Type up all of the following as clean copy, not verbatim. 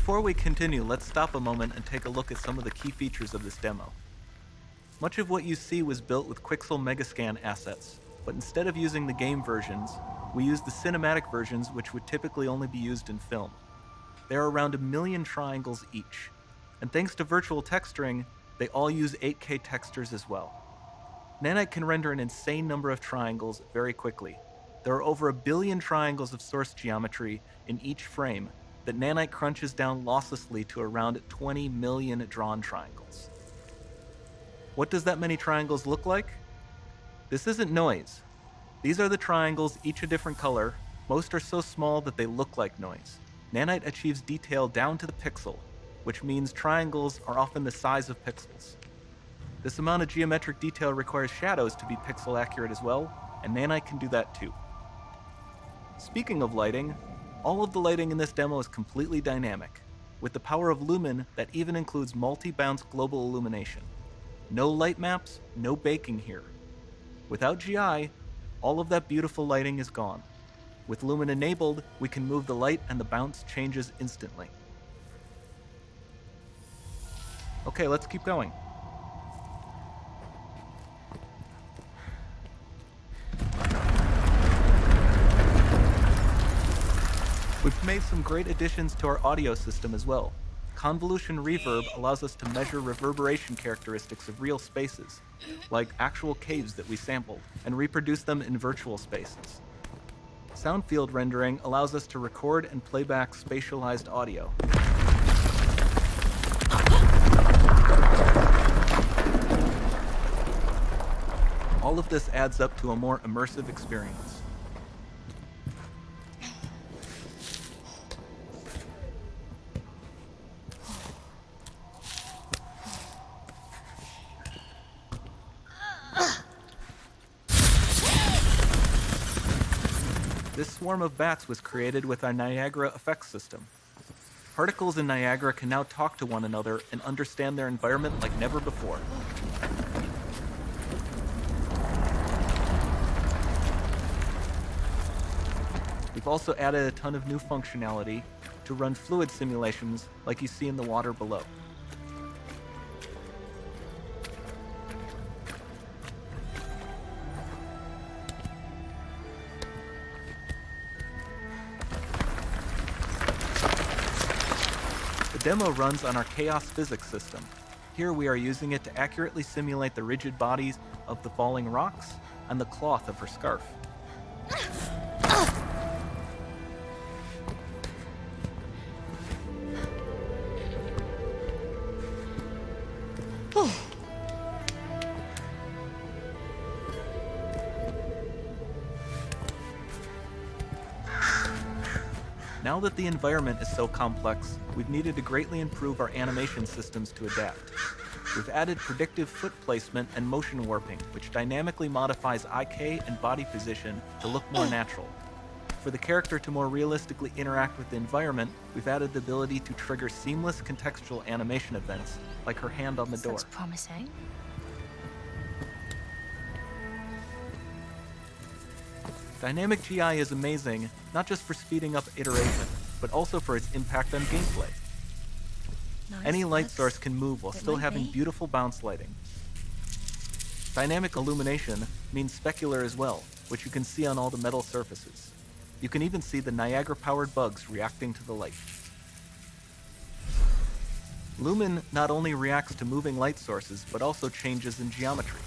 Before we continue, let's stop a moment and take a look at some of the key features of this demo. Much of what you see was built with Quixel Megascan assets, but instead of using the game versions, we used the cinematic versions, which would typically only be used in film. There are around 1 million triangles each, and thanks to virtual texturing, they all use 8K textures as well. Nanite can render an insane number of triangles very quickly. There are over 1 billion triangles of source geometry in each frame that Nanite crunches down losslessly to around 20 million drawn triangles. What does that many triangles look like? This isn't noise. These are the triangles, each a different color. Most are so small that they look like noise. Nanite achieves detail down to the pixel, which means triangles are often the size of pixels. This amount of geometric detail requires shadows to be pixel accurate as well, and Nanite can do that too. Speaking of lighting, all of the lighting in this demo is completely dynamic, with the power of Lumen that even includes multi-bounce global illumination. No light maps, no baking here. Without GI, all of that beautiful lighting is gone. With Lumen enabled, we can move the light and the bounce changes instantly. Okay, let's keep going. We've made some great additions to our audio system as well. Convolution reverb allows us to measure reverberation characteristics of real spaces, like actual caves that we sampled, and reproduce them in virtual spaces. Sound field rendering allows us to record and play back spatialized audio. All of this adds up to a more immersive experience. This swarm of bats was created with our Niagara effects system. Particles in Niagara can now talk to one another and understand their environment like never before. We've also added a ton of new functionality to run fluid simulations like you see in the water below. The demo runs on our chaos physics system. Here we are using it to accurately simulate the rigid bodies of the falling rocks and the cloth of her scarf. Now that the environment is so complex, we've needed to greatly improve our animation systems to adapt. We've added predictive foot placement and motion warping, which dynamically modifies IK and body position to look more natural. For the character to more realistically interact with the environment, we've added the ability to trigger seamless contextual animation events, like her hand on the door. That's promising. Dynamic GI is amazing, not just for speeding up iteration, but also for its impact on gameplay. Nice. Any light source can move while It still might having be. beautiful bounce lighting. Dynamic illumination means specular as well, which you can see on all the metal surfaces. You can even see the Niagara-powered bugs reacting to the light. Lumen not only reacts to moving light sources, but also changes in geometry.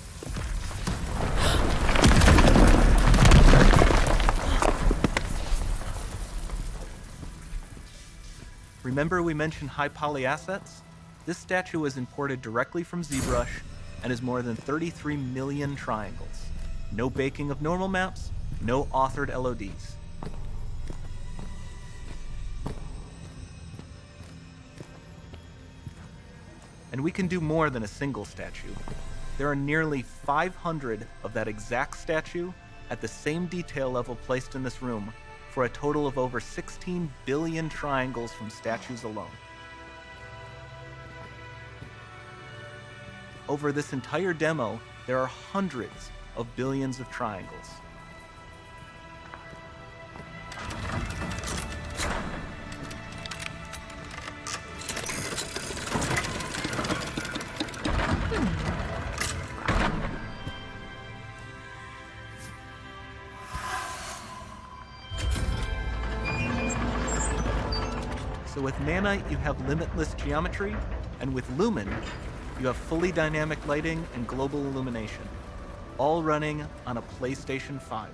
Remember we mentioned high poly assets? This statue was imported directly from ZBrush and is more than 33 million triangles. No baking of normal maps, no authored LODs. And we can do more than a single statue. There are nearly 500 of that exact statue at the same detail level placed in this room, for a total of over 16 billion triangles from statues alone. Over this entire demo, there are hundreds of billions of triangles. So with Nanite, you have limitless geometry, and with Lumen, you have fully dynamic lighting and global illumination, all running on a PlayStation 5.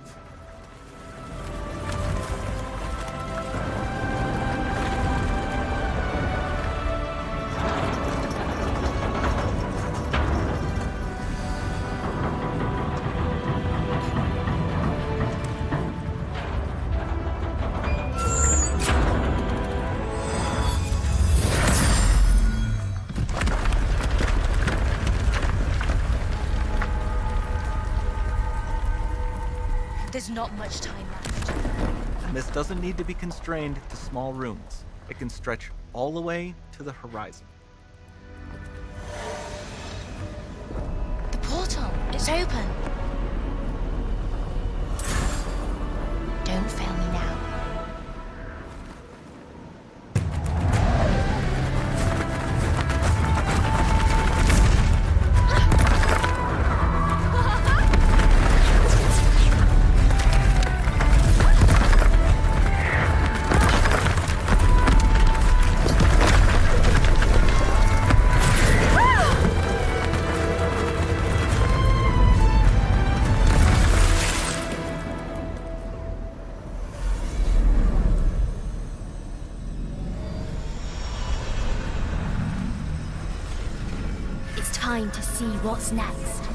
There's not much time left. And this doesn't need to be constrained to small rooms. It can stretch all the way to the horizon. The portal, it's open. Don't fail me now. It's time to see what's next.